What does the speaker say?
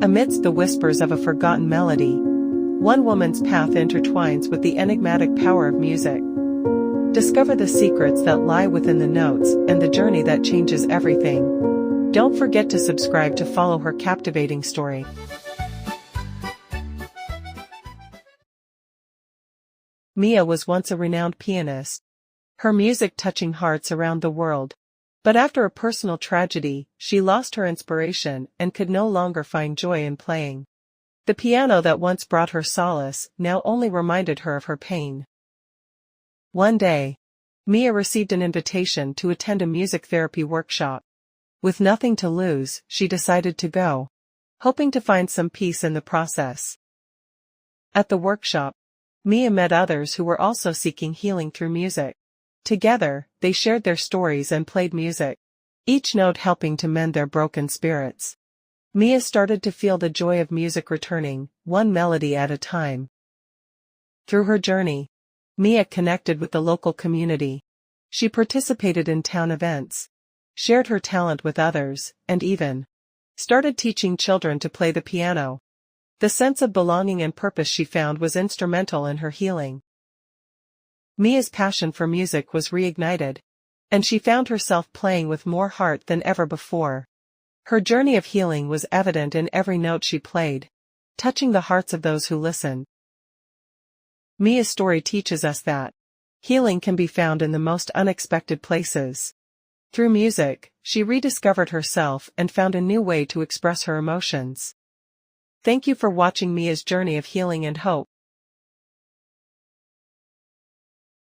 Amidst the whispers of a forgotten melody, one woman's path intertwines with the enigmatic power of music. Discover the secrets that lie within the notes and the journey that changes everything. Don't forget to subscribe to follow her captivating story. Mia was once a renowned pianist, her music touching hearts around the world. But after a personal tragedy, she lost her inspiration and could no longer find joy in playing. The piano that once brought her solace now only reminded her of her pain. One day, Mia received an invitation to attend a music therapy workshop. With nothing to lose, she decided to go, hoping to find some peace in the process. At the workshop, Mia met others who were also seeking healing through music. Together, they shared their stories and played music, each note helping to mend their broken spirits. Mia started to feel the joy of music returning, one melody at a time. Through her journey, Mia connected with the local community. She participated in town events, shared her talent with others, and even started teaching children to play the piano. The sense of belonging and purpose she found was instrumental in her healing. Mia's passion for music was reignited, and she found herself playing with more heart than ever before. Her journey of healing was evident in every note she played, touching the hearts of those who listened. Mia's story teaches us that healing can be found in the most unexpected places. Through music, she rediscovered herself and found a new way to express her emotions. Thank you for watching Mia's journey of healing and hope.